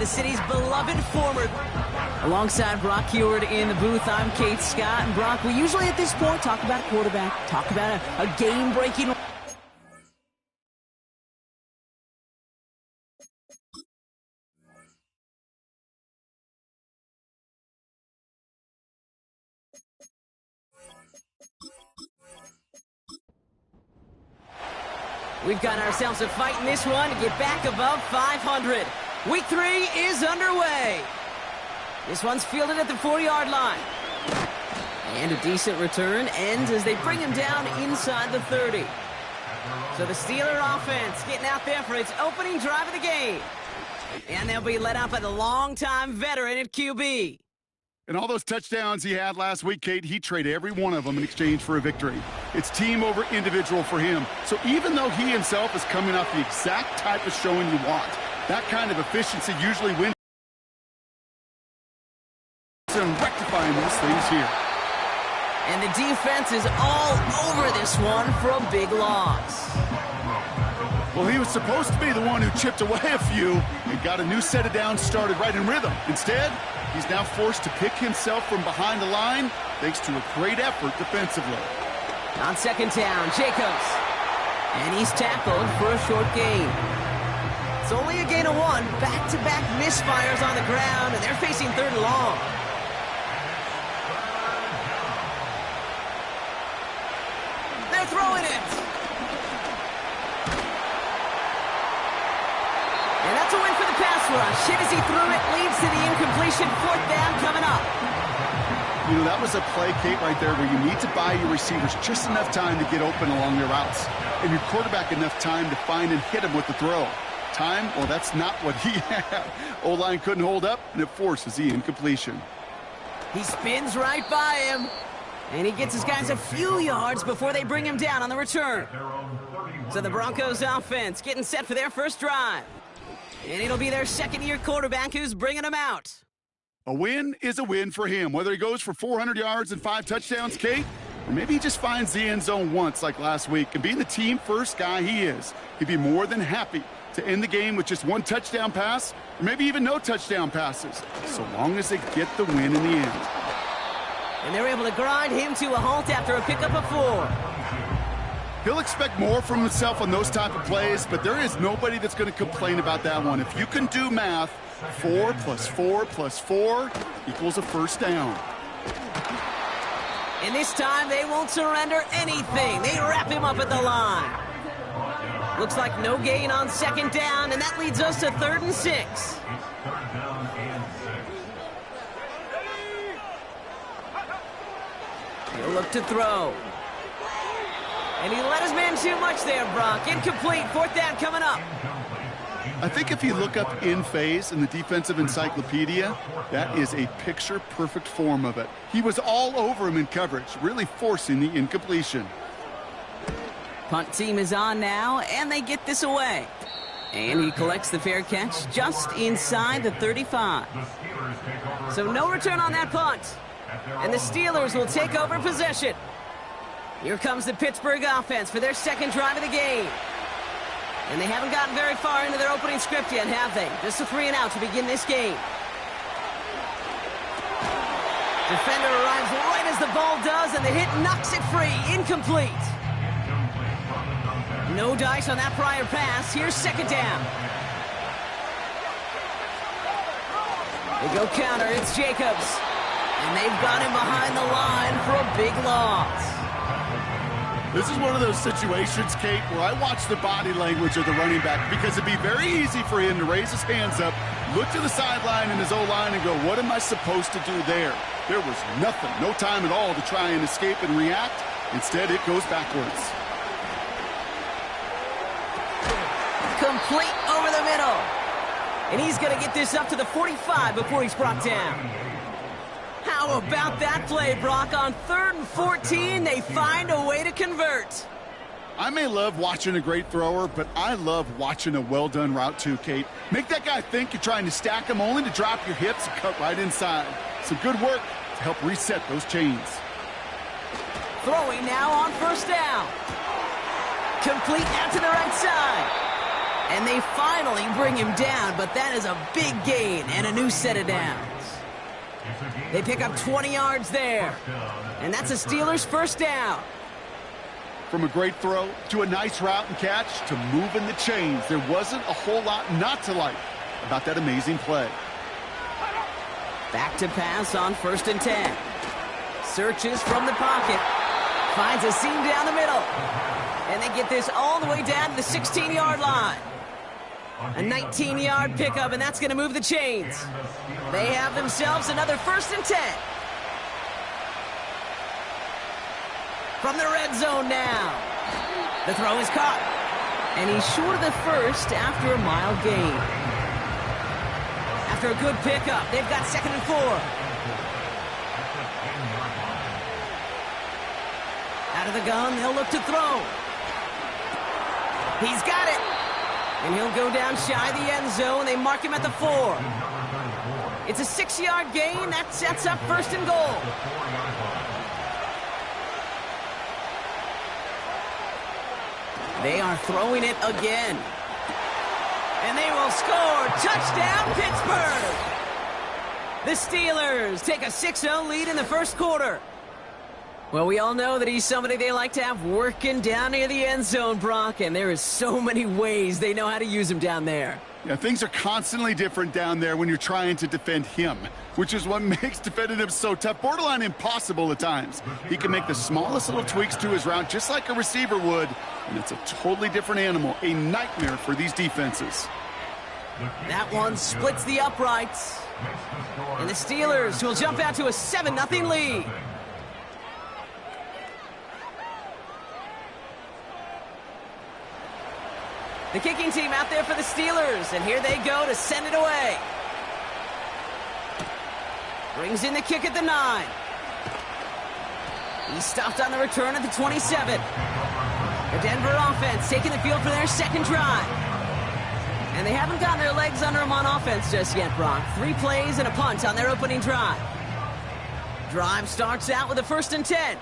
the city's beloved forward. Alongside Brock Heward in the booth, I'm Kate Scott. And Brock, we usually at this point talk about a quarterback, talk about a game-breaking... We've got ourselves a fight in this one to get back above 500. Week 3 is underway. This one's fielded at the 4-yard line. And a decent return ends as they bring him down inside the 30. So the Steeler offense getting out there for its opening drive of the game. And they'll be led out by the longtime veteran at QB. And all those touchdowns he had last week, Kate, he traded every one of them in exchange for a victory. It's team over individual for him. So even though he himself is coming off the exact type of showing you want, that kind of efficiency usually wins. And rectifying those things here. And the defense is all over this one for a big loss. Well, he was supposed to be the one who chipped away a few and got a new set of downs started right in rhythm. Instead, he's now forced to pick himself from behind the line thanks to a great effort defensively. On second down, Jacobs. And he's tackled for a short gain. It's only a gain of 1. Back-to-back misfires on the ground, and they're facing 3rd and long. They're throwing it. And that's a win for the pass rush. Hit as he threw it, leads to the incompletion. 4th down coming up. You know, that was a play, Kate, right there where you need to buy your receivers just enough time to get open along their routes. And your quarterback enough time to find and hit him with the throw. Time? Well, that's not what he had. O-line couldn't hold up, and it forces the incompletion. He spins right by him. And he gets his guys a few yards before they bring him down on the return. So the Broncos offense getting set for their first drive. And it'll be their second-year quarterback who's bringing them out. A win is a win for him, whether he goes for 400 yards and 5 touchdowns, Kate, or maybe he just finds the end zone once like last week. And being the team-first guy he is, he'd be more than happy to end the game with just 1 touchdown pass, or maybe even no touchdown passes, so long as they get the win in the end. And they're able to grind him to a halt after a pickup of 4. He'll expect more from himself on those type of plays, but there is nobody that's going to complain about that one. If you can do math, 4 + 4 + 4 equals a first down. And this time, they won't surrender anything. They wrap him up at the line. Looks like no gain on second down, and that leads us to 3rd and 6. He'll look to throw. And he let his man too much there, Brock. Incomplete. 4th down coming up. I think if you look up in phase in the defensive encyclopedia, that is a picture-perfect form of it. He was all over him in coverage, really forcing the incompletion. Punt team is on now, and they get this away. And he collects the fair catch just inside the 35. So no return on that punt. And the Steelers will take over possession. Here comes the Pittsburgh offense for their second drive of the game. And they haven't gotten very far into their opening script yet, have they? Just a 3 and out to begin this game. Defender arrives right as the ball does, and the hit knocks it free. Incomplete. No dice on that prior pass. Here's second down. They go counter. It's Jacobs. And they've got him behind the line for a big loss. This is one of those situations, Kate, where I watch the body language of the running back because it'd be very easy for him to raise his hands up, look to the sideline in his O-line and go, what am I supposed to do there? There was nothing, no time at all to try and escape and react. Instead, it goes backwards. Complete over the middle. And he's going to get this up to the 45 before he's brought down. How about that play, Brock? On 3rd and 14, they find a way to convert. I may love watching a great thrower, but I love watching a well-done route too, Kate. Make that guy think you're trying to stack him only to drop your hips and cut right inside. Some good work to help reset those chains. Throwing now on 1st down. Complete out to the right side. And they finally bring him down, but that is a big gain and a new set of downs. They pick up 20 yards there. And that's a Steelers first down. From a great throw to a nice route and catch to moving the chains, there wasn't a whole lot not to like about that amazing play. Back to pass on 1st and 10. Searches from the pocket. Finds a seam down the middle. And they get this all the way down to the 16-yard line. A 19-yard pickup, and that's going to move the chains. They have themselves another 1st and 10. From the red zone now. The throw is caught. And he's short of the first after a mile gain. After a good pickup, they've got 2nd and 4. Out of the gun, they'll look to throw. He's got it. And he'll go down shy of the end zone. They mark him at the 4. It's a 6-yard gain. That sets up 1st and goal. They are throwing it again. And they will score. Touchdown, Pittsburgh! The Steelers take a 6-0 lead in the first quarter. Well, we all know that he's somebody they like to have working down near the end zone, Brock, and there is so many ways they know how to use him down there. Yeah, things are constantly different down there when you're trying to defend him, which is what makes defending him so tough, borderline impossible at times. He can make the smallest little tweaks to his route just like a receiver would, and it's a totally different animal, a nightmare for these defenses. That one splits the uprights, and the Steelers will jump out to a 7-0 lead. The kicking team out there for the Steelers, and here they go to send it away. Brings in the kick at the 9. He's stopped on the return at the 27. The Denver offense taking the field for their second drive. And they haven't gotten their legs under them on offense just yet, Brock. 3 plays and a punt on their opening drive. Drive starts out with a 1st and 10.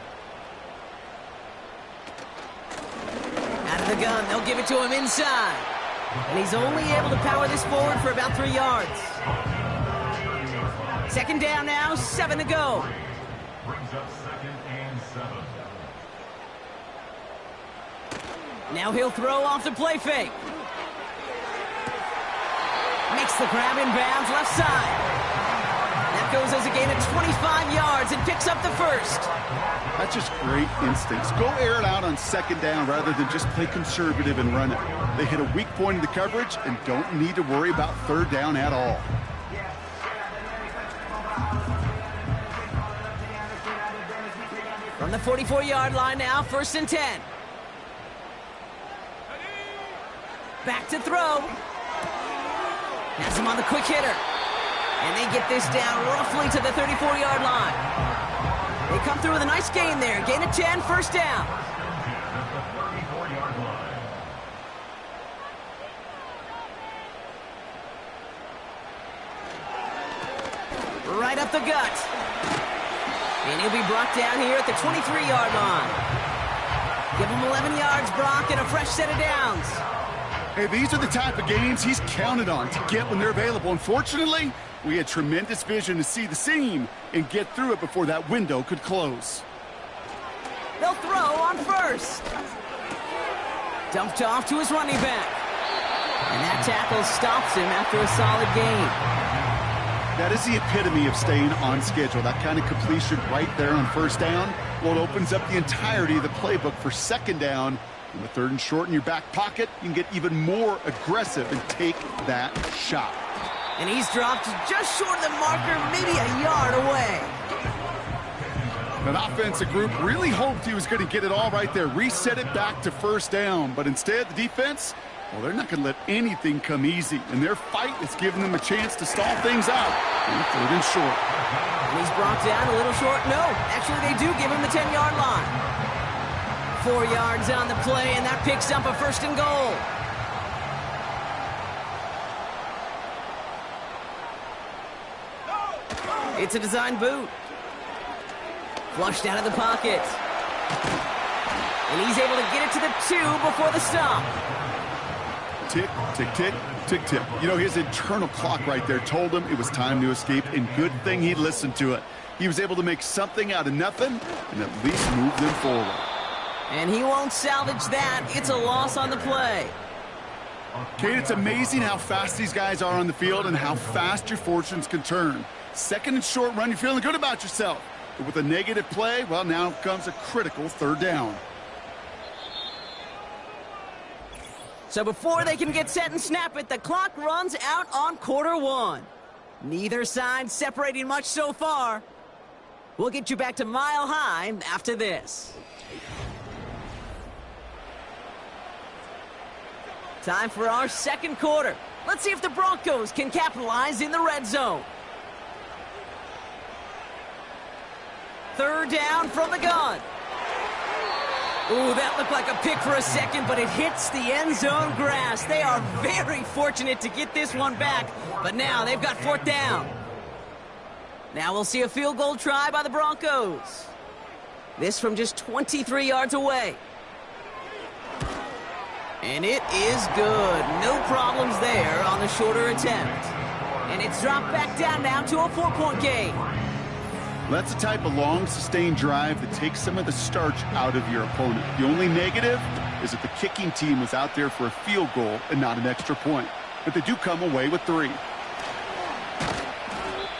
Out of the gun, they'll give it to him inside. And he's only able to power this forward for about 3 yards. 2nd down now, 7 to go. Brings up 2nd and 7. Now he'll throw off the play fake. Makes the grab in bounds left side. That goes as a gain of 25 yards and picks up the 1st. That's just great instincts. Go air it out on 2nd down rather than just play conservative and run it. They hit a weak point in the coverage and don't need to worry about 3rd down at all. From the 44-yard line now, 1st and 10. Back to throw. Has him on the quick hitter. And they get this down roughly to the 34-yard line. They come through with a nice gain there. Gain of 10, 1st down. Right up the gut. And he'll be brought down here at the 23-yard line. Give him 11 yards, Brock, and a fresh set of downs. Hey, these are the type of games he's counted on to get when they're available. Unfortunately, we had tremendous vision to see the seam and get through it before that window could close. They'll throw on 1st. Dumped off to his running back. And that tackle stops him after a solid gain. That is the epitome of staying on schedule. That kind of completion right there on 1st down. Well, it opens up the entirety of the playbook for 2nd down. In the 3rd and short in your back pocket, you can get even more aggressive and take that shot. And he's dropped just short of the marker, maybe a yard away. That offensive group really hoped he was going to get it all right there, reset it back to 1st down. But instead, the defense, well, they're not going to let anything come easy. And their fight is giving them a chance to stall things out in 3rd and short. And he's brought down a little short. No, actually they do give him the 10-yard line. 4 yards on the play, and that picks up a 1st and goal. It's a design boot. Flushed out of the pocket. And he's able to get it to the 2 before the stop. Tick, tick, tick, tick, tick. You know, his internal clock right there told him it was time to escape, and good thing he listened to it. He was able to make something out of nothing and at least move them forward. And he won't salvage that. It's a loss on the play. Kate, it's amazing how fast these guys are on the field and how fast your fortunes can turn. Second and short run, you're feeling good about yourself. But with a negative play, well, now comes a critical third down. So before they can get set and snap it, the clock runs out on quarter one. Neither side separating much so far. We'll get you back to Mile High after this. Time for our second quarter. Let's see if the Broncos can capitalize in the red zone. Third down from the gun. Ooh, that looked like a pick for a second, but it hits the end zone grass. They are very fortunate to get this one back, but now they've got fourth down. Now we'll see a field goal try by the Broncos. This from just 23 yards away. And it is good. No problems there on the shorter attempt. And it's dropped back down now to a 4-point game. That's the type of long, sustained drive that takes some of the starch out of your opponent. The only negative is that the kicking team was out there for a field goal and not an extra point. But they do come away with 3.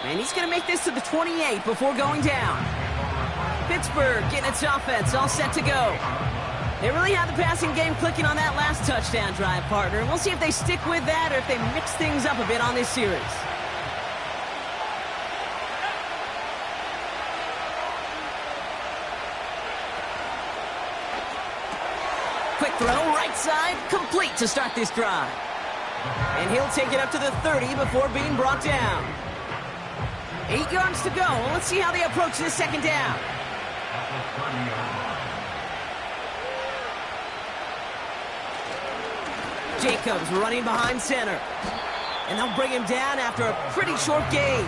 And he's going to make this to the 28 before going down. Pittsburgh getting its offense all set to go. They really have the passing game clicking on that last touchdown drive, partner. And we'll see if they stick with that or if they mix things up a bit on this series. Quick throw, right side, complete to start this drive. And he'll take it up to the 30 before being brought down. 8 yards to go. Let's see how they approach this second down. Jacobs running behind center. And they'll bring him down after a pretty short gain.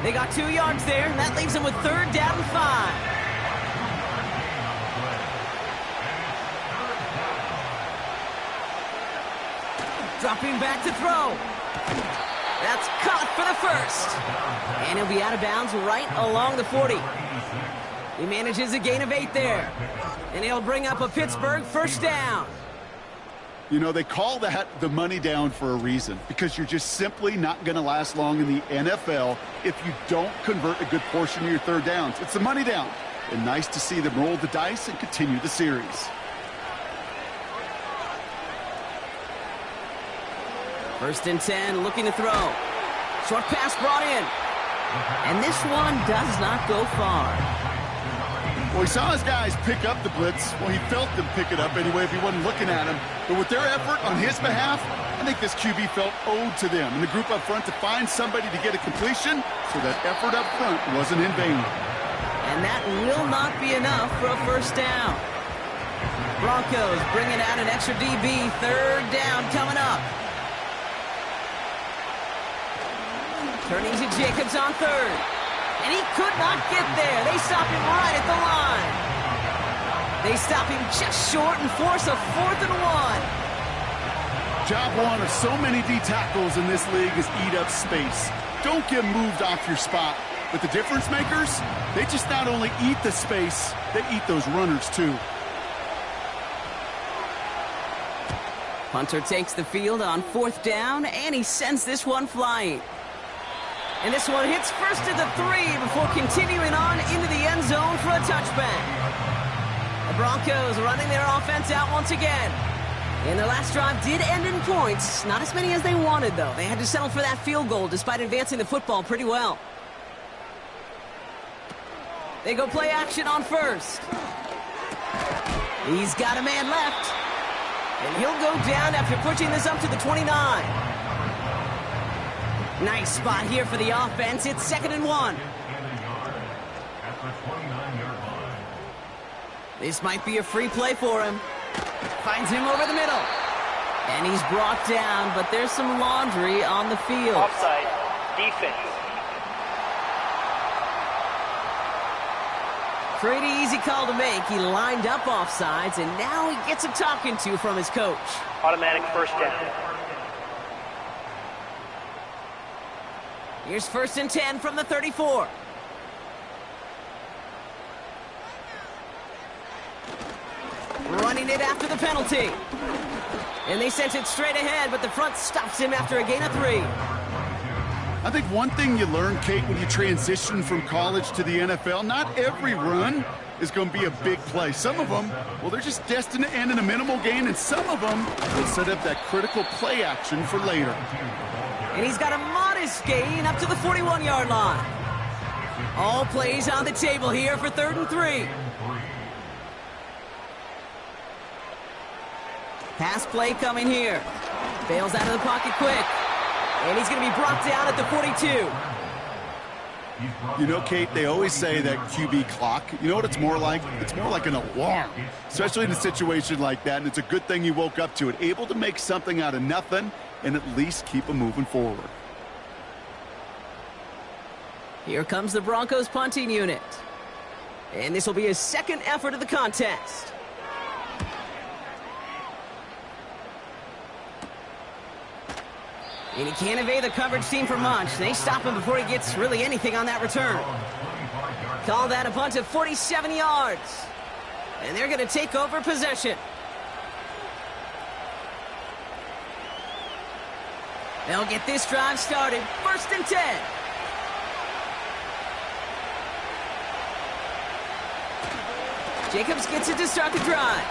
They got 2 yards there, and that leaves them with third down and 5. Dropping back to throw. That's caught for the first. And he'll be out of bounds right along the 40. He manages a gain of 8 there. And he'll bring up a Pittsburgh first down. You know, they call that the money down for a reason, because you're just simply not going to last long in the NFL if you don't convert a good portion of your third downs. It's the money down. And nice to see them roll the dice and continue the series. First and 10, looking to throw. Short pass brought in. And this one does not go far. Well, he saw his guys pick up the blitz. Well, he felt them pick it up anyway if he wasn't looking at him. But with their effort on his behalf, I think this QB felt owed to them and the group up front to find somebody to get a completion, so that effort up front wasn't in vain. And that will not be enough for a first down. Broncos bringing out an extra DB. Third down coming up. Turning to Jacobs on third. And he could not get there. They stop him right at the line. They stop him just short and force a 4th and 1. Job one of so many D tackles in this league is eat up space. Don't get moved off your spot. But the difference makers, they just not only eat the space, they eat those runners too. Hunter takes the field on 4th down, and he sends this one flying. And this one hits first to the 3 before continuing on into the end zone for a touchback. The Broncos running their offense out once again. And their last drive did end in points. Not as many as they wanted, though. They had to settle for that field goal despite advancing the football pretty well. They go play action on first. He's got a man left. And he'll go down after pushing this up to the 29. Nice spot here for the offense. It's 2nd and 1. This might be a free play for him. Finds him over the middle. And he's brought down, but there's some laundry on the field. Offside. Defense. Pretty easy call to make. He lined up offsides, and now he gets a talking to from his coach. Automatic first down. Here's 1st and 10 from the 34. Running it after the penalty. And they sent it straight ahead, but the front stops him after a gain of 3. I think one thing you learn, Kate, when you transition from college to the NFL, not every run is going to be a big play. Some of them, well, they're just destined to end in a minimal gain, and some of them will set up that critical play action for later. And he's got a modest gain up to the 41-yard line. All plays on the table here for 3rd and 3. Pass play coming here. Bails out of the pocket quick. And he's going to be brought down at the 42. You know, Kate, they always say that QB clock, you know what it's more like? It's more like an alarm, especially in a situation like that. And it's a good thing you woke up to it, able to make something out of nothing and at least keep them moving forward. Here comes the Broncos punting unit. And this will be his 2nd effort of the contest. And he can't evade the coverage team for much. They stop him before he gets really anything on that return. Call that a punt of 47 yards. And they're going to take over possession. They'll get this drive started. 1st and 10. Jacobs gets it to start the drive.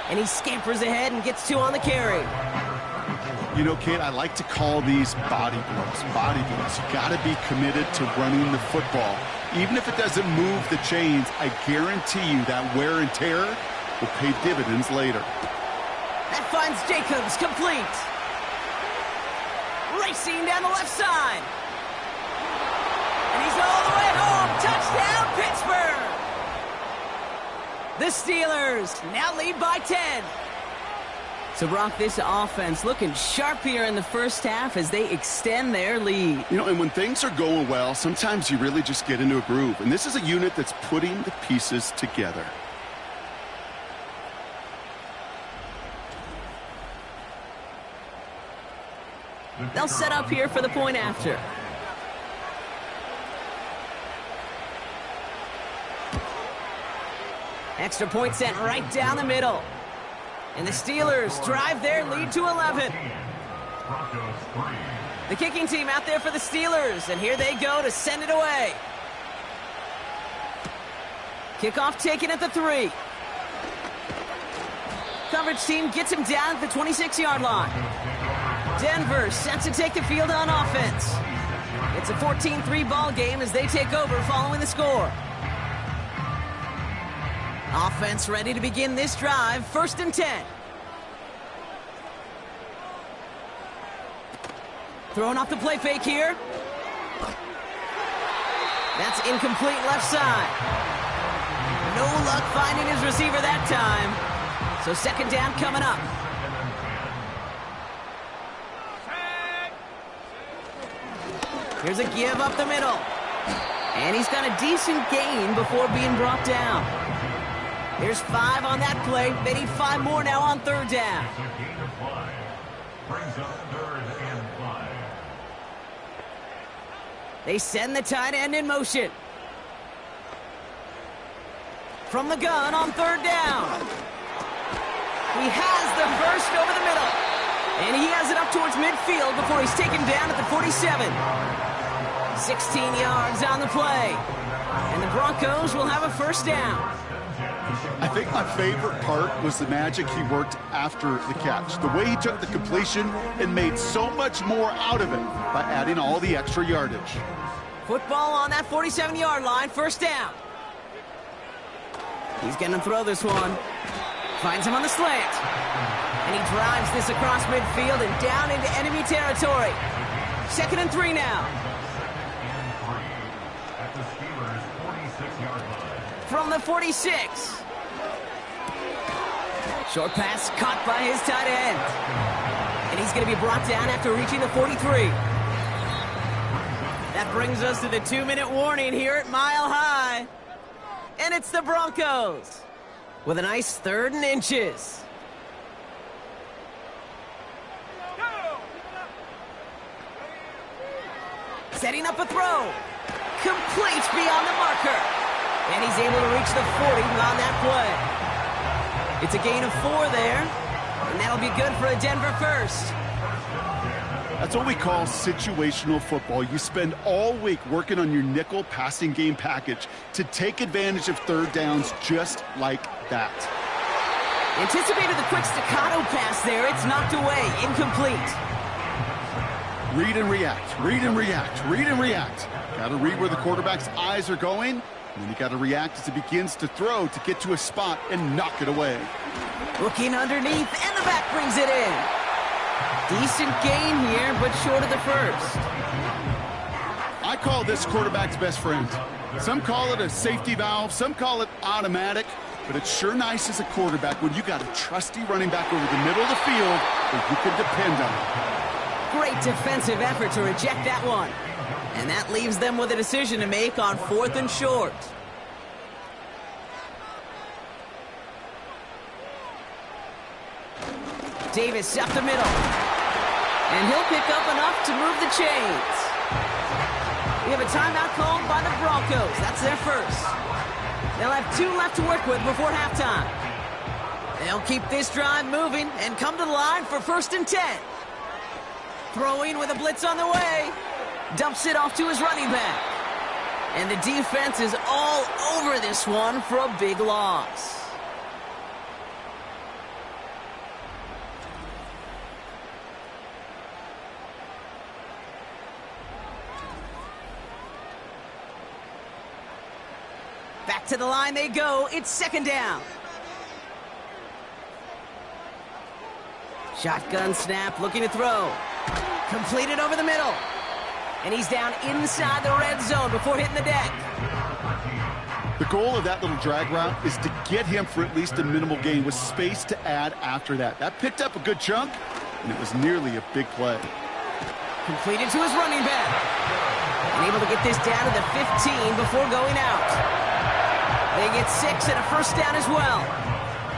And he scampers ahead and gets 2 on the carry. You know, Kate, I like to call these body blows. Body blows. You got to be committed to running the football. Even if it doesn't move the chains, I guarantee you that wear and tear will pay dividends later. That finds Jacobs complete. Racing down the left side. And he's all the way home. Touchdown, Pittsburgh. The Steelers now lead by 10. So, Brock, this offense looking sharp here in the first half as they extend their lead. You know, and when things are going well, sometimes you really just get into a groove. And this is a unit that's putting the pieces together. They'll set up here for the point after. Extra point sent right down the middle. And the Steelers drive their lead to 11. The kicking team out there for the Steelers, and here they go to send it away. Kickoff taken at the 3. Coverage team gets him down at the 26-yard line. Denver set to take the field on offense. It's a 14-3 ball game as they take over following the score. Offense ready to begin this drive. 1st and 10. Throwing off the play fake here. That's incomplete left side. No luck finding his receiver that time. So 2nd down coming up. Here's a give up the middle. And he's got a decent gain before being brought down. There's 5 on that play. They need 5 more now on 3rd down. Brings up 3rd and 5. They send the tight end in motion. From the gun on 3rd down. He has the first over the middle. And he has it up towards midfield before he's taken down at the 47. 16 yards on the play. And the Broncos will have a 1st down. I think my favorite part was the magic he worked after the catch. The way he took the completion and made so much more out of it by adding all the extra yardage. Football on that 47-yard line, 1st down. He's going to throw this one. Finds him on the slant. And he drives this across midfield and down into enemy territory. 2nd and 3 now. At the Steelers' 46-yard line. From the 46. Short pass caught by his tight end. And he's going to be brought down after reaching the 43. That brings us to the 2-minute warning here at Mile High. and it's the Broncos with a nice 3rd and inches. Setting up a throw. Complete beyond the marker. And he's able to reach the 40 on that play. It's a gain of 4 there, and that'll be good for a Denver first. That's what we call situational football. You spend all week working on your nickel passing game package to take advantage of 3rd downs just like that. Anticipated the quick staccato pass there. It's knocked away. Incomplete. Read and react, read and react, read and react. Got to read where the quarterback's eyes are going, and then you got to react as he begins to throw to get to a spot and knock it away. Looking underneath, and the back brings it in. Decent gain here, but short of the first. I call this quarterback's best friend. Some call it a safety valve, some call it automatic, but it's sure nice as a quarterback when you got a trusty running back over the middle of the field that you can depend on. Great defensive effort to reject that one. And that leaves them with a decision to make on 4th and short. Davis up the middle. And he'll pick up enough to move the chains. We have a timeout called by the Broncos. That's their first. They'll have 2 left to work with before halftime. They'll keep this drive moving and come to the line for 1st and 10. Throwing with a blitz on the way. Dumps it off to his running back. And the defense is all over this one for a big loss. Back to the line they go. It's 2nd down. Shotgun snap, looking to throw. Completed over the middle. And he's down inside the red zone before hitting the deck. The goal of that little drag route is to get him for at least a minimal gain with space to add after that. That picked up a good chunk, and it was nearly a big play. Completed to his running back. And able to get this down to the 15 before going out. They get 6 and a 1st down as well.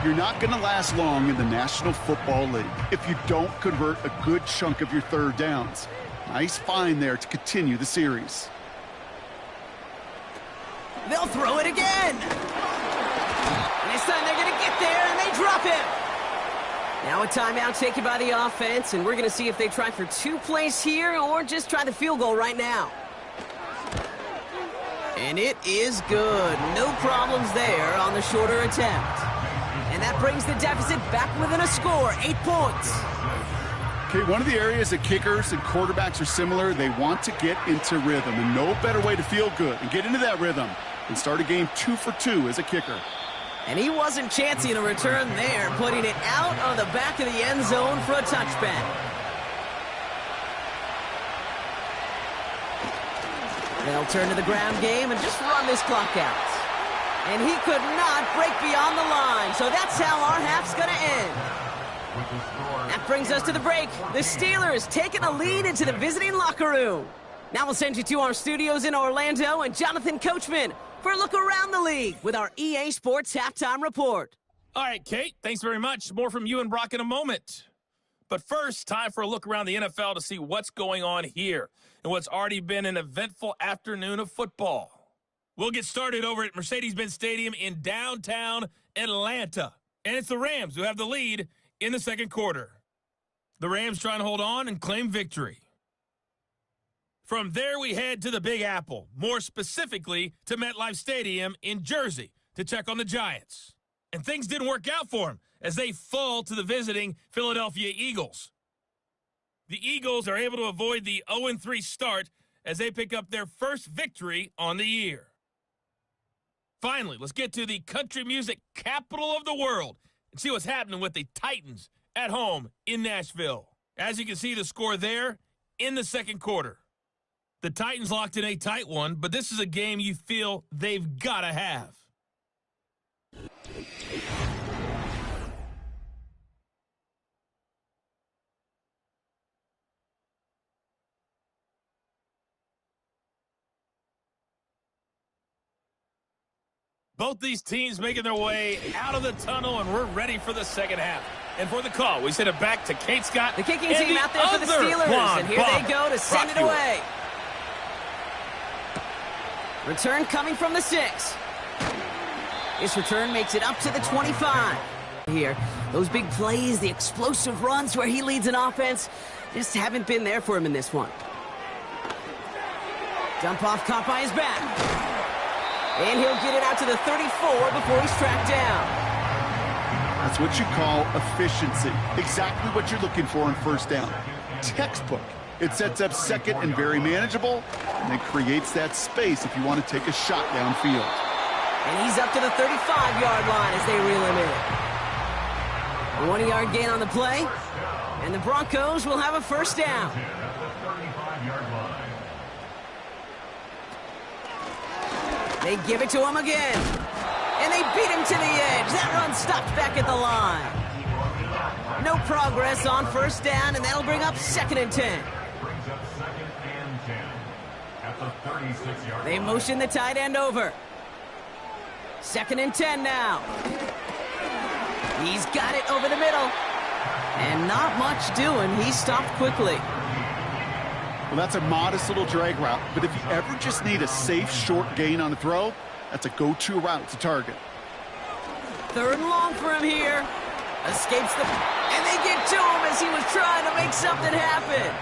You're not going to last long in the National Football League if you don't convert a good chunk of your 3rd downs. Nice find there to continue the series. They'll throw it again. And this time they're going to get there, and they drop him. Now a timeout taken by the offense, and we're going to see if they try for 2 plays here or just try the field goal right now. And it is good. No problems there on the shorter attempt. And that brings the deficit back within a score, 8 points. Okay, one of the areas that kickers and quarterbacks are similar, they want to get into rhythm. And no better way to feel good and get into that rhythm than start a game 2 for 2 as a kicker. And he wasn't chancing a return there, putting it out of the back of the end zone for a touchback. They'll turn to the ground game and just run this clock out. And he could not break beyond the line, so that's how our half's going to end. That brings us to the break. The Steelers taking a lead into the visiting locker room. Now we'll send you to our studios in Orlando and Jonathan Coachman for a look around the league with our EA Sports Halftime Report. All right, Kate, thanks very much. More from you and Brock in a moment. But first, time for a look around the NFL to see what's going on here and what's already been an eventful afternoon of football. We'll get started over at Mercedes-Benz Stadium in downtown Atlanta. And it's the Rams who have the lead in the 2nd quarter. The Rams trying to hold on and claim victory. From there, we head to the Big Apple, more specifically to MetLife Stadium in Jersey to check on the Giants. And things didn't work out for them as they fall to the visiting Philadelphia Eagles. The Eagles are able to avoid the 0-3 start as they pick up their first victory on the year. Finally, let's get to the country music capital of the world and see what's happening with the Titans at home in Nashville. As you can see, the score there in the 2nd quarter. The Titans locked in a tight one, but this is a game you feel they've got to have. Both these teams making their way out of the tunnel, and we're ready for the second half. And for the call, we send it back to Kate Scott. The kicking team out there for the Steelers, and here they go to send it away. Return coming from the 6. This return makes it up to the 25. Here, those big plays, the explosive runs where he leads an offense, just haven't been there for him in this one. Dump off caught by his back. And he'll get it out to the 34 before he's tracked down. That's what you call efficiency. Exactly what you're looking for on first down. Textbook. It sets up second and very manageable, and it creates that space if you want to take a shot downfield. And he's up to the 35-yard line as they reel him in. A 1-yard gain on the play, and the Broncos will have a first down. They give it to him again. And they beat him to the edge. That run stopped back at the line. No progress on first down, and that'll bring up 2nd and 10. They motion the tight end over. 2nd and 10 now. He's got it over the middle. And not much doing. He stopped quickly. Well, that's a modest little drag route, but if you ever just need a safe, short gain on the throw, that's a go-to route to target. 3rd and long for him here. Escapes the... And they get to him as he was trying to make something happen.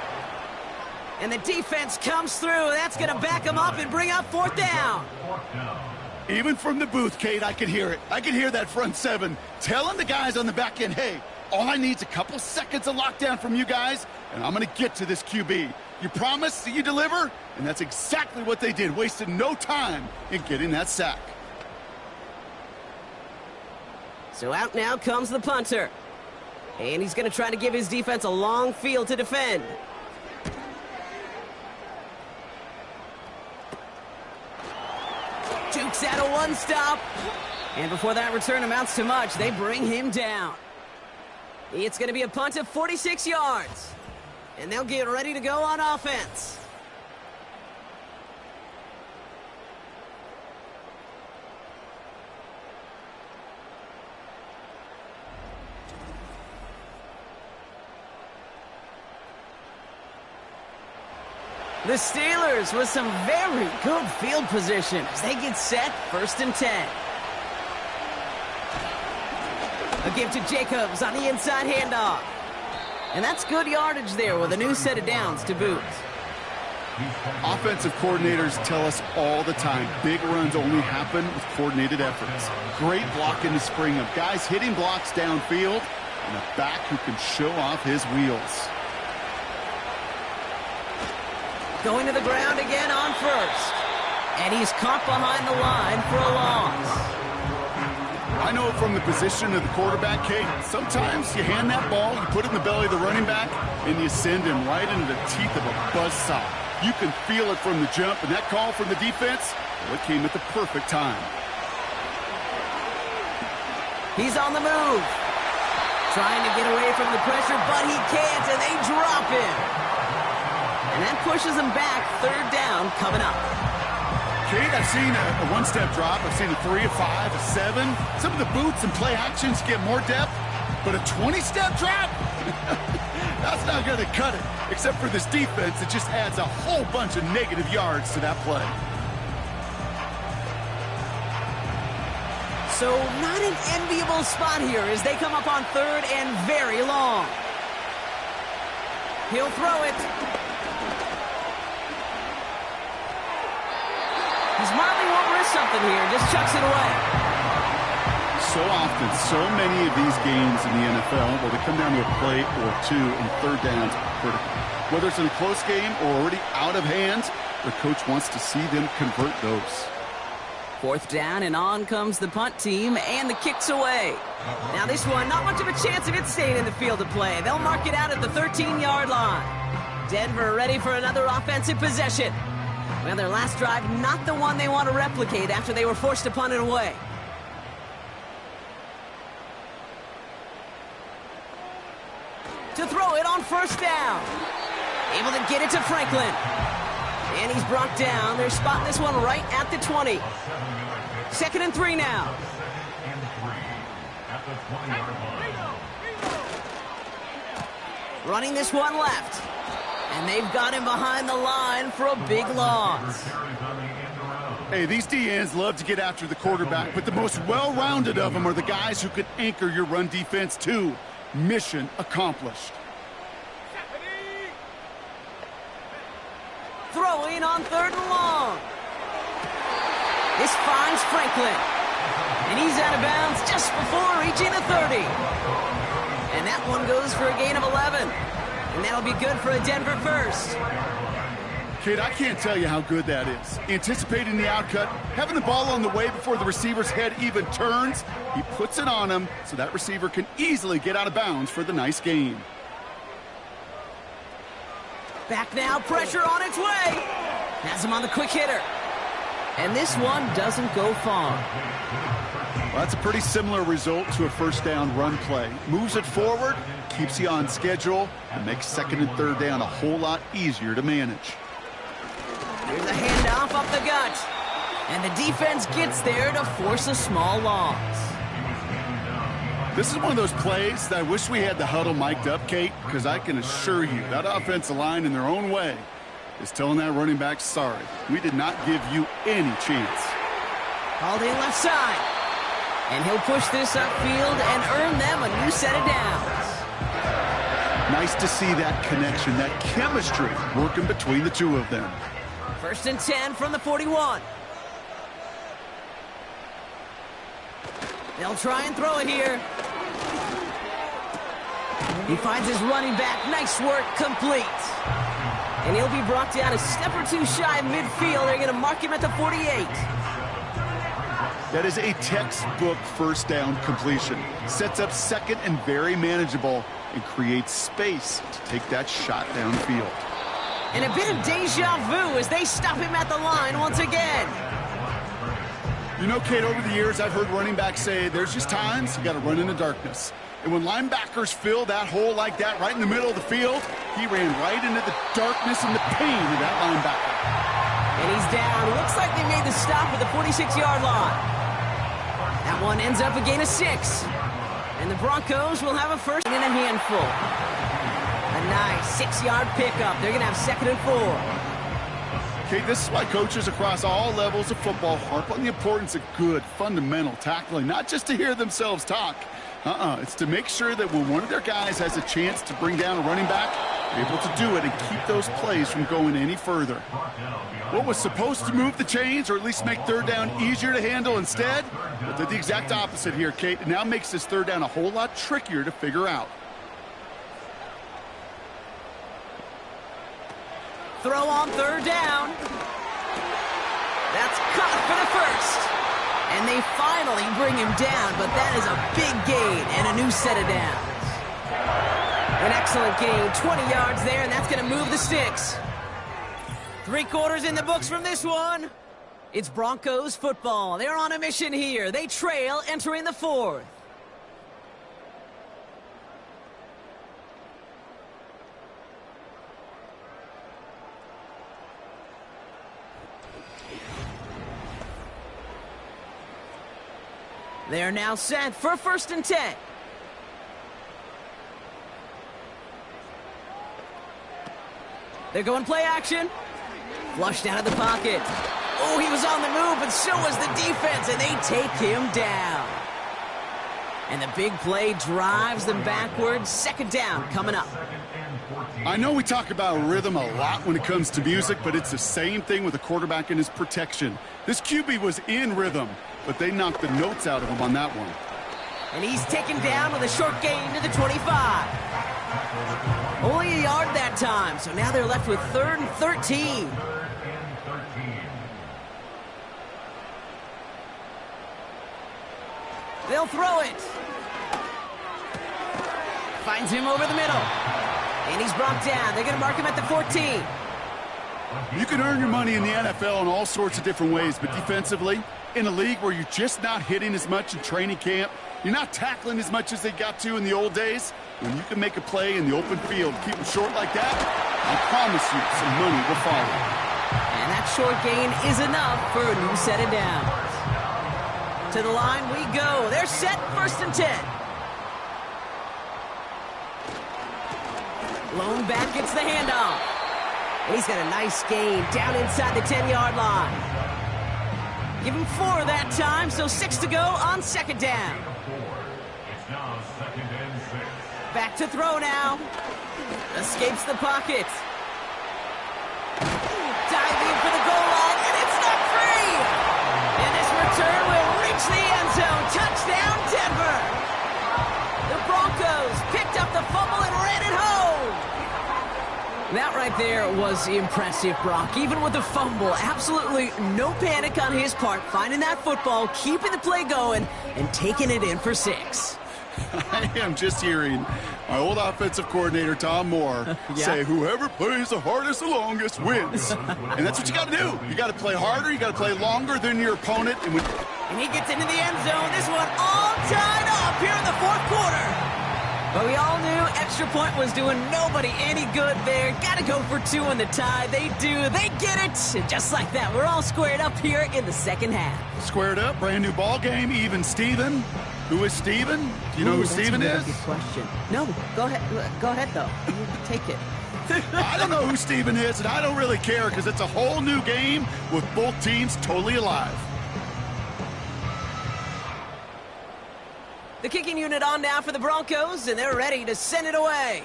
And the defense comes through. That's going to back him up and bring up 4th down. Even from the booth, Kate, I could hear it. I could hear that front 7 telling the guys on the back end, hey, all I need is a couple seconds of lockdown from you guys, and I'm going to get to this QB. You promise that you deliver? And that's exactly what they did. Wasted no time in getting that sack. So out now comes the punter. And he's going to try to give his defense a long field to defend. Jukes out a 1-stop. And before that return amounts to much, they bring him down. It's going to be a punt of 46 yards. And they'll get ready to go on offense. The Steelers with some very good field position as they get set, 1st and 10. A give to Jacobs on the inside handoff. And that's good yardage there with a new set of downs to boot. Offensive coordinators tell us all the time, big runs only happen with coordinated efforts. Great block in the spring of guys hitting blocks downfield and a back who can show off his wheels. Going to the ground again on 1st. And he's caught behind the line for a loss. I know it from the position of the quarterback, Kate. Sometimes you hand that ball, you put it in the belly of the running back, and you send him right into the teeth of a buzzsaw. You can feel it from the jump, and that call from the defense, well, it came at the perfect time. He's on the move. Trying to get away from the pressure, but he can't, and they drop him. And that pushes him back, 3rd down coming up. Kate, I've seen a 1-step drop. I've seen a 3, a 5, a 7. Some of the boots and play actions get more depth, but a 20-step drop? That's not going to cut it. Except for this defense, it just adds a whole bunch of negative yards to that play. So not an enviable spot here as they come up on 3rd and very long. He'll throw it. He's mildly won't risk something here, just chucks it away. So often, so many of these games in the NFL, well, they come down to a play or two, and 3rd downs are critical. Whether it's in a close game or already out of hand, the coach wants to see them convert those. 4th down, and on comes the punt team, and the kick's away. Now this one, not much of a chance of it staying in the field of play. They'll mark it out at the 13-yard line. Denver ready for another offensive possession. Well, their last drive, not the one they want to replicate after they were forced to punt it away. To throw it on 1st down. Able to get it to Franklin. And he's brought down. They're spotting this one right at the 20. 2nd and 3 now. And 3 at the 20-yard line. Running this one left. And they've got him behind the line for a big loss. Hey, these DNs love to get after the quarterback, but the most well-rounded of them are the guys who can anchor your run defense too. Mission accomplished. Throwing on 3rd and long. This finds Franklin. And he's out of bounds just before reaching the 30. And that one goes for a gain of 11. And that'll be good for a Denver first. Kid, I can't tell you how good that is. Anticipating the outcut, having the ball on the way before the receiver's head even turns, he puts it on him so that receiver can easily get out of bounds for the nice gain. Back now, pressure on its way. Has him on the quick hitter. And this one doesn't go far. Well, that's a pretty similar result to a first down run play. Moves it forward, keeps you on schedule, and makes 2nd and 3rd down a whole lot easier to manage. Here's a handoff up the gut. And the defense gets there to force a small loss. This is one of those plays that I wish we had the huddle mic'd up, Kate, because I can assure you that offensive line in their own way is telling that running back, sorry, we did not give you any chance. Called in left side. And he'll push this upfield and earn them a new set of downs. Nice to see that connection, that chemistry working between the two of them. 1st and 10 from the 41. They'll try and throw it here. He finds his running back. Nice work, complete. And he'll be brought down a step or two shy of midfield. They're going to mark him at the 48. That is a textbook first down completion. Sets up 2nd and very manageable and creates space to take that shot downfield. And a bit of deja vu as they stop him at the line once again. You know, Kate, over the years, I've heard running backs say there's just times you got to run in the darkness. And when linebackers fill that hole like that right in the middle of the field, he ran right into the darkness and the pain of that linebacker. And he's down. Looks like they made the stop at the 46-yard line. That one ends up a gain of 6. And the Broncos will have a first and a handful. A nice 6-yard pickup. They're going to have 2nd and 4. Okay, this is why coaches across all levels of football harp on the importance of good, fundamental tackling, not just to hear themselves talk. It's to make sure that when one of their guys has a chance to bring down a running back, they're able to do it and keep those plays from going any further. What was supposed to move the chains or at least make 3rd down easier to handle instead? Well, did the exact opposite here, Kate. It now makes this 3rd down a whole lot trickier to figure out. Throw on 3rd down. That's caught for the first. And they finally bring him down, but that is a big gain and a new set of downs. An excellent gain, 20 yards there, and that's going to move the sticks. 3 quarters in the books from this one. It's Broncos football. They're on a mission here. They trail entering the 4th. They are now set for 1st and 10. They're going play action. Flushed out of the pocket. Oh, he was on the move, but so was the defense, and they take him down. And the big play drives them backwards. 2nd down coming up. I know we talk about rhythm a lot when it comes to music, but it's the same thing with a quarterback and his protection. This QB was in rhythm, but they knocked the notes out of him on that one. And he's taken down with a short gain to the 25. Only a yard that time, so now they're left with 3rd and 13. They'll throw it. Finds him over the middle. And he's brought down. They're going to mark him at the 14. You can earn your money in the NFL in all sorts of different ways, but defensively, in a league where you're just not hitting as much in training camp, you're not tackling as much as they got to in the old days, when you can make a play in the open field, keep them short like that, I promise you some money will follow. And that short gain is enough for a new set of downs. To the line we go. They're set, 1st and 10. Lone back gets the handoff. And he's got a nice gain down inside the 10-yard line. Give him 4 that time, so 6 to go on 2nd down. It's now 2nd and 6. Back to throw now. Escapes the pocket. Diving for the goal line, and it's not free! And this return will reach the end zone. Touchdown, Denver! The Broncos picked up the fumble and ran it home! That right there was impressive, Brock. Even with the fumble, absolutely no panic on his part. Finding that football, keeping the play going, and taking it in for 6. I am just hearing my old offensive coordinator, Tom Moore, say whoever plays the hardest the longest wins. And that's what you got to do. You got to play harder. You got to play longer than your opponent. And he gets into the end zone. This one all tied up here in the 4th quarter. But we all knew extra point was doing nobody any good there. Got to go for 2 in the tie. They do. They get it. And just like that, we're all squared up here in the 2nd half. Squared up, brand new ball game, even Steven. Who is Steven? Do you know who Steven is? Good question. No, go ahead. Go ahead, though. You take it. I don't know who Steven is, and I don't really care because it's a whole new game with both teams totally alive. The kicking unit on now for the Broncos, and they're ready to send it away.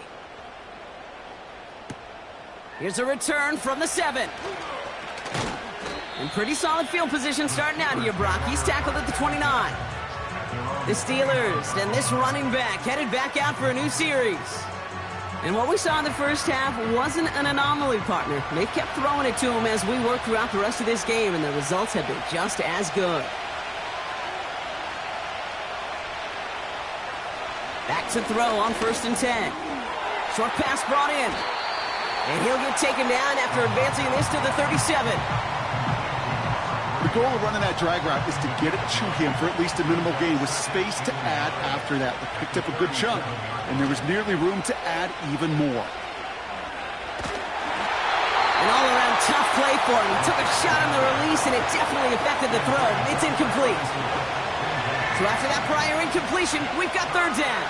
Here's a return from the 7. And pretty solid field position starting out here, Brock. He's tackled at the 29. The Steelers and this running back headed back out for a new series. And what we saw in the first half wasn't an anomaly, partner. They kept throwing it to him as we worked throughout the rest of this game, and the results have been just as good. Back to throw on 1st and 10. Short pass brought in. And he'll get taken down after advancing this to the 37. The goal of running that drag route is to get it to him for at least a minimal gain with space to add after that. They picked up a good chunk, and there was nearly room to add even more. An all-around tough play for him. He took a shot on the release, and it definitely affected the throw. It's incomplete. So after that prior incompletion, we've got 3rd down.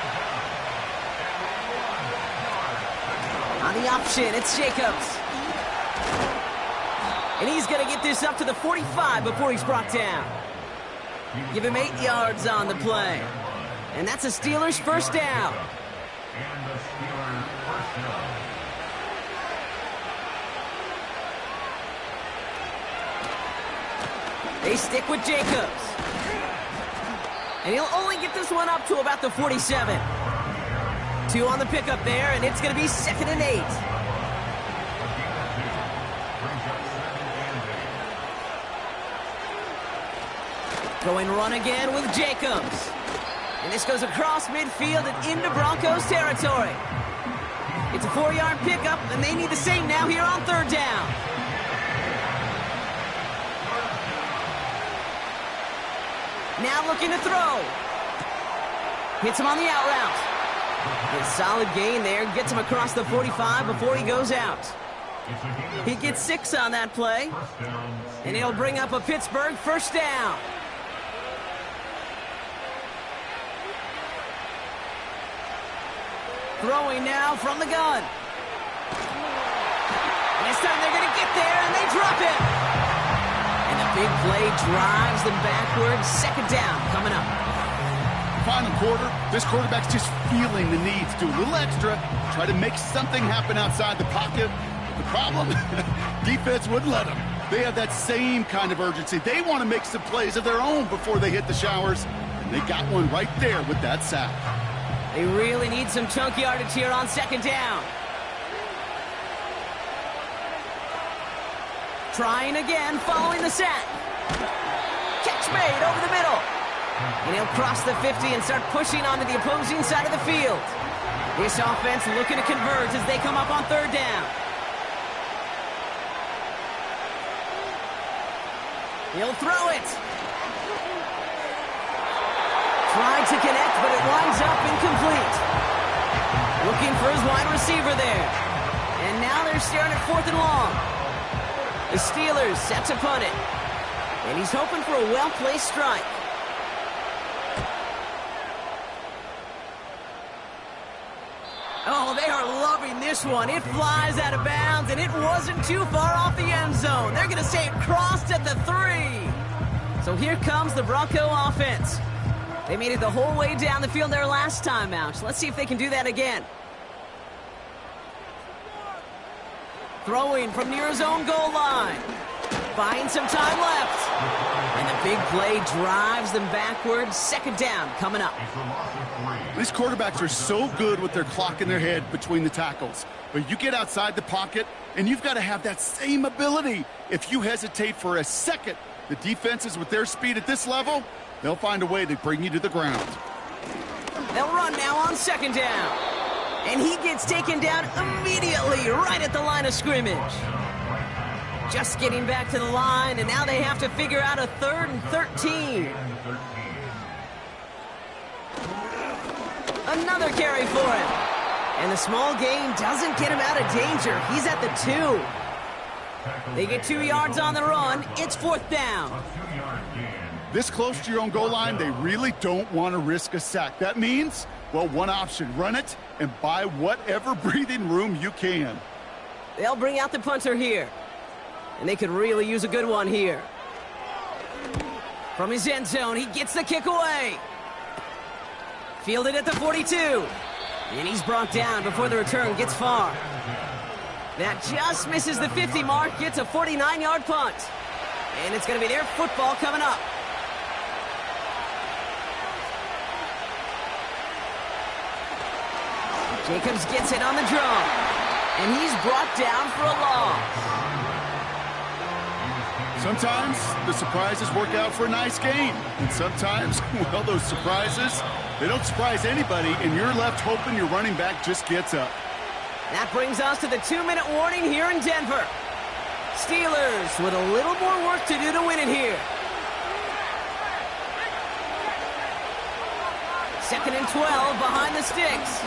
On the option, it's Jacobs. And he's going to get this up to the 45 before he's brought down. Give him 8 yards on the play. And that's a Steelers 1st down. And the Steelers' 1st down. They stick with Jacobs. And he'll only get this one up to about the 47. 2 on the pickup there, and it's going to be 2nd and 8. Going run again with Jacobs. And this goes across midfield and into Broncos territory. It's a 4-yard pickup, and they need the same now here on 3rd down. Now looking to throw. Hits him on the out route. And solid gain there. Gets him across the 45 before he goes out. He gets 6 on that play. And he'll bring up a Pittsburgh 1st down. Throwing now from the gun. And this time they're going to get there, and they drop it. And the big play drives them backwards. 2nd down coming up. Final quarter, this quarterback's just feeling the need to do a little extra, try to make something happen outside the pocket. The problem, defense wouldn't let them. They have that same kind of urgency. They want to make some plays of their own before they hit the showers. And they got one right there with that sack. They really need some chunk yardage here on 2nd down. Trying again following the sack. Catch made over the middle. And he'll cross the 50 and start pushing onto the opposing side of the field. This offense looking to converge as they come up on 3rd down. He'll throw it. Tried to connect, but it winds up incomplete. Looking for his wide receiver there. And now they're staring at 4th and long. The Steelers set to punt it. And he's hoping for a well-placed strike. Oh, they are loving this one. It flies out of bounds, and it wasn't too far off the end zone. They're going to say it crossed at the 3. So here comes the Bronco offense. They made it the whole way down the field their last time out. Let's see if they can do that again. Throwing from near his own goal line. Finds some time left. And the big play drives them backwards. Second down coming up. These quarterbacks are so good with their clock in their head between the tackles. But you get outside the pocket, and you've got to have that same ability. If you hesitate for a second, the defenses with their speed at this level, they'll find a way to bring you to the ground. They'll run now on second down. And he gets taken down immediately right at the line of scrimmage. Just getting back to the line, and now they have to figure out a 3rd and 13. Another carry for him. And the small gain doesn't get him out of danger. He's at the 2. They get 2 yards on the run. It's 4th down. This close to your own goal line, they really don't want to risk a sack. That means, well, one option, run it and buy whatever breathing room you can. They'll bring out the punter here. And they could really use a good one here. From his end zone, he gets the kick away. Fielded at the 42. And he's brought down before the return gets far. That just misses the 50 mark. Gets a 49-yard punt. And it's going to be their football coming up. Jacobs gets it on the drum. And he's brought down for a loss. Sometimes the surprises work out for a nice game. And sometimes, well, those surprises, they don't surprise anybody, and you're left hoping your running back just gets up. That brings us to the 2-minute warning here in Denver. Steelers with a little more work to do to win it here. 2nd and 12 behind the sticks.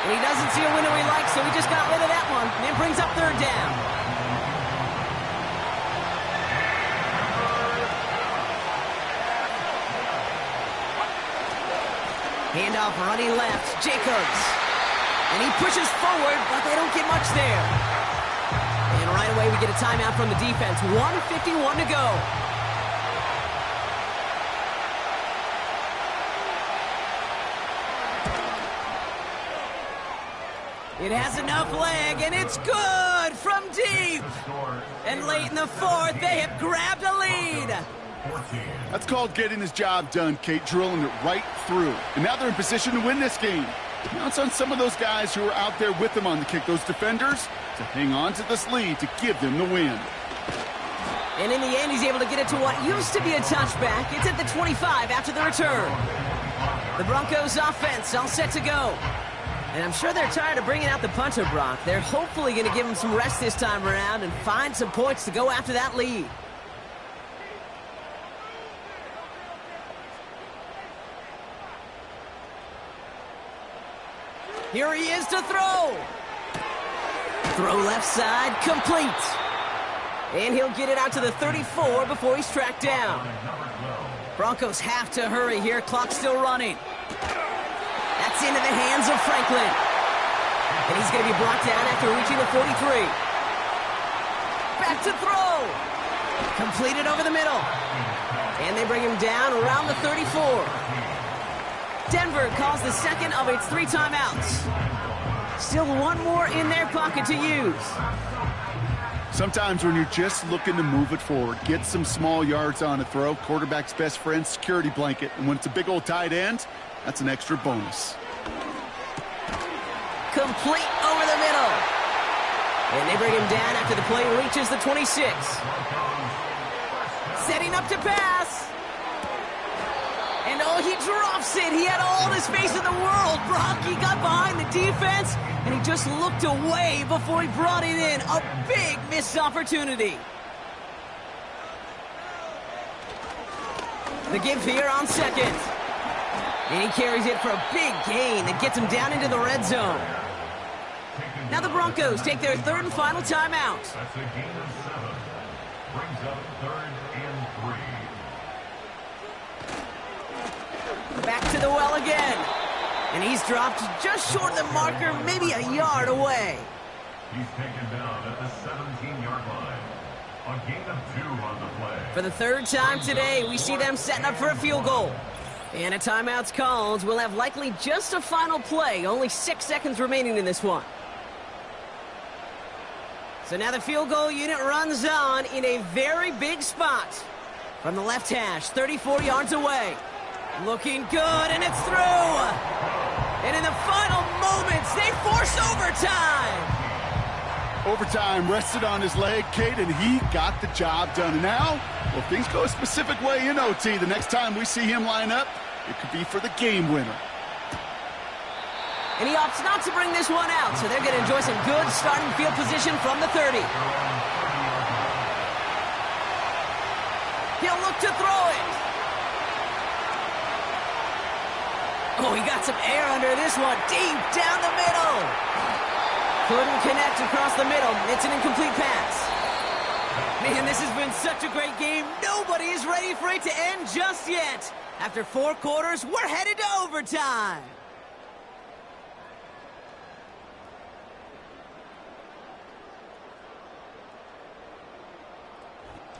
And he doesn't see a window he likes, so he just got rid of that one. And it brings up 3rd down. Handoff running left, Jacobs. And he pushes forward, but they don't get much there. And right away we get a timeout from the defense. 1:51 to go. It has enough leg, and it's good from deep. And late in the 4th, they have grabbed a lead. That's called getting his job done, Kate, drilling it right through. And now they're in position to win this game. Now it's on some of those guys who are out there with them on the kick, those defenders, to hang on to this lead to give them the win. And in the end, he's able to get it to what used to be a touchback. It's at the 25 after the return. The Broncos offense all set to go. And I'm sure they're tired of bringing out the punter, Brock. They're hopefully going to give him some rest this time around and find some points to go after that lead. Here he is to throw. Throw left side, complete. And he'll get it out to the 34 before he's tracked down. Broncos have to hurry here. Clock still running. That's into the hands of Franklin. And he's going to be brought down after reaching the 43. Back to throw. Completed over the middle. And they bring him down around the 34. Denver calls the second of its 3 timeouts. Still one more in their pocket to use. Sometimes when you're just looking to move it forward, get some small yards on a throw, quarterback's best friend, security blanket. And when it's a big old tight end, that's an extra bonus. Complete over the middle. And they bring him down after the play reaches the 26. Setting up to pass. And oh, he drops it. He had all the space in the world. Brock, he got behind the defense, and he just looked away before he brought it in. A big missed opportunity. The give here on second. And he carries it for a big gain that gets him down into the red zone. Now the Broncos take their 3rd and final timeout. That's a gain of 7. Brings up 3rd and 3. Back to the well again. And he's dropped just short of the marker, maybe a yard away. He's taken down at the 17-yard line. A gain of 2 on the play. For the third time today, we see them setting up for a field goal. And a timeout's called. We'll have likely just a final play. Only 6 seconds remaining in this one. So now the field goal unit runs on in a very big spot. From the left hash, 34 yards away. Looking good, and it's through. And in the final moments, they force overtime. Overtime rested on his leg, Kate, and he got the job done. And now, well, things go a specific way in OT. The next time we see him line up, it could be for the game winner. And he opts not to bring this one out, so they're going to enjoy some good starting field position from the 30. He'll look to throw it. Oh, he got some air under this one, deep down the middle. Couldn't connect across the middle. It's an incomplete pass. Man, this has been such a great game. Nobody is ready for it to end just yet. After 4 quarters, we're headed to overtime.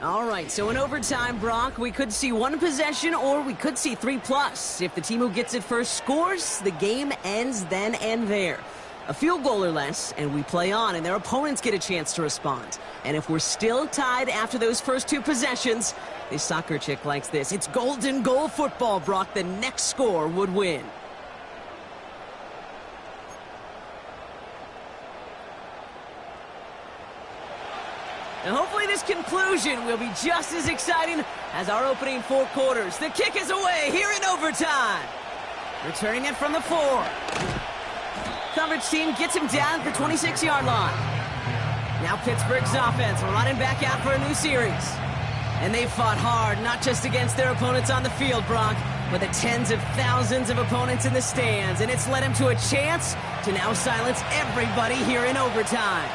All right, so in overtime, Brock, we could see 1 possession or we could see 3+. If the team who gets it first scores, the game ends then and there. A field goal or less, and we play on, and their opponents get a chance to respond. And if we're still tied after those first 2 possessions, this soccer chick likes this. It's golden goal football, Brock. The next score would win. And hopefully this conclusion will be just as exciting as our opening 4 quarters. The kick is away here in overtime. Returning it from the 4. Coverage team gets him down at the 26-yard line. Now Pittsburgh's offense running back out for a new series. And they fought hard, not just against their opponents on the field, Brock, but the tens of thousands of opponents in the stands. And it's led him to a chance to now silence everybody here in overtime.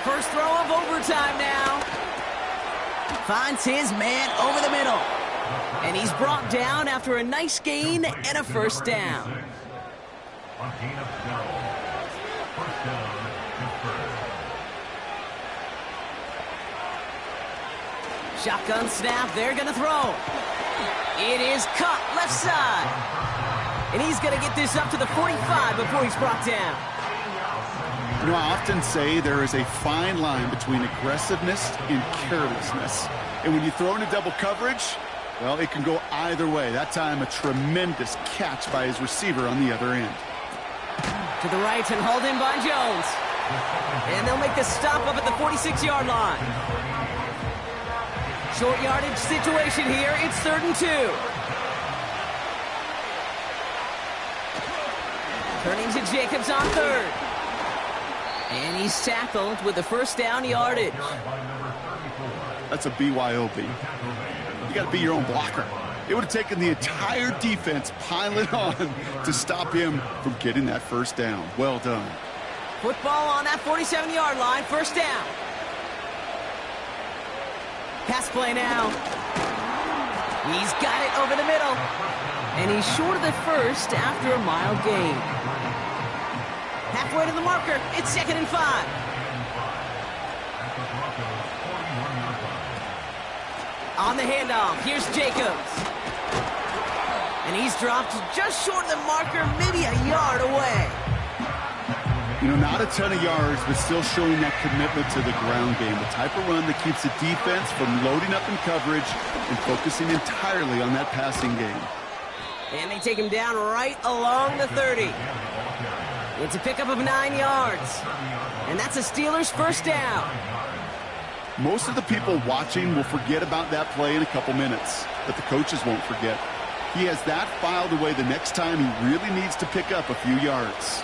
First throw of overtime now. Finds his man over the middle. And he's brought down after a nice gain and a first down. A gain of 12. First down, Pittsburgh. Shotgun snap, they're gonna throw. It is caught left side. And he's gonna get this up to the 45 before he's brought down. You know, I often say there is a fine line between aggressiveness and carelessness. And when you throw into double coverage, well, it can go either way. That time, a tremendous catch by his receiver on the other end. To the right and hauled in by Jones. And they'll make the stop up at the 46-yard line. Short yardage situation here. It's 3rd and 2. Turning to Jacobs on 3rd. And he's tackled with the first down yardage. That's a BYOB. You got to be your own blocker. It would have taken the entire defense piling on to stop him from getting that first down. Well done. Football on that 47-yard line. First down. Pass play now. He's got it over the middle. And he's short of the first after a mile gain. Halfway to the marker. It's 2nd and 5. On the handoff, here's Jacobs. And he's dropped just short of the marker, maybe a yard away. You know, not a ton of yards, but still showing that commitment to the ground game. The type of run that keeps the defense from loading up in coverage and focusing entirely on that passing game. And they take him down right along the 30. It's a pickup of 9 yards. And that's a Steelers first down. Most of the people watching will forget about that play in a couple minutes, but the coaches won't forget. He has that filed away the next time he really needs to pick up a few yards.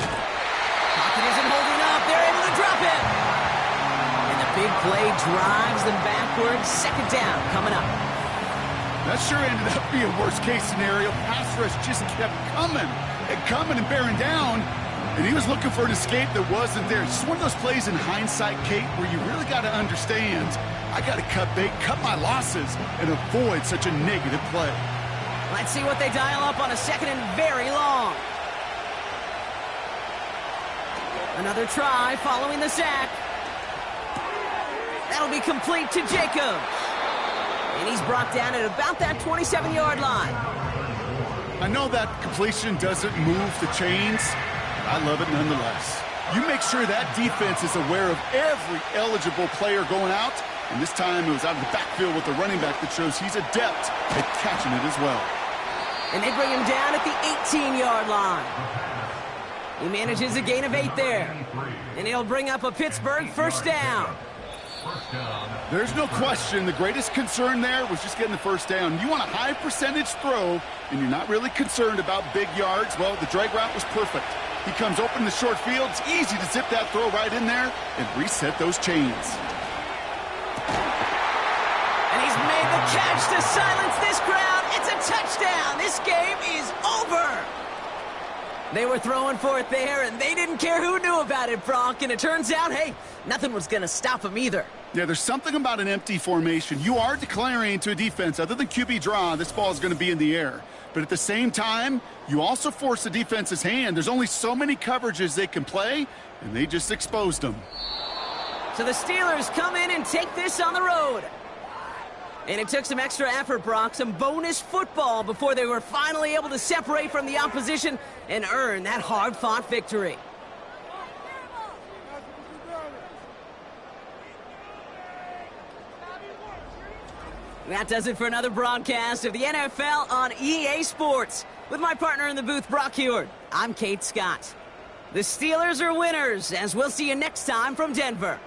Pocket isn't holding up. They're able to drop it. And the big play drives them backwards. 2nd down coming up. That sure ended up being worst-case scenario. Pass rush just kept coming and coming and bearing down. And he was looking for an escape that wasn't there. It's just one of those plays in hindsight, Kate, where you really got to understand, I got to cut bait, cut my losses, and avoid such a negative play. Let's see what they dial up on a second and very long. Another try following the sack. That'll be complete to Jacobs. And he's brought down at about that 27-yard line. I know that completion doesn't move the chains. I love it nonetheless. You make sure that defense is aware of every eligible player going out. And this time it was out of the backfield with the running back that shows he's adept at catching it as well. And they bring him down at the 18-yard line. He manages a gain of 8 there. And he'll bring up a Pittsburgh first down. There's no question the greatest concern there was just getting the first down. You want a high percentage throw, and you're not really concerned about big yards. Well, the drag route was perfect. He comes open in the short field. It's easy to zip that throw right in there and reset those chains. And he's made the catch to silence this crowd. It's a touchdown. This game is over. They were throwing for it there, and they didn't care who knew about it, Bronk. And it turns out, hey, nothing was going to stop them either. Yeah, there's something about an empty formation. You are declaring to a defense, other than QB draw, this ball is going to be in the air. But at the same time, you also force the defense's hand. There's only so many coverages they can play, and they just exposed them. So the Steelers come in and take this on the road. And it took some extra effort, Brock, some bonus football before they were finally able to separate from the opposition and earn that hard-fought victory. That does it for another broadcast of the NFL on EA Sports. With my partner in the booth, Brock Huard, I'm Kate Scott. The Steelers are winners, as we'll see you next time from Denver.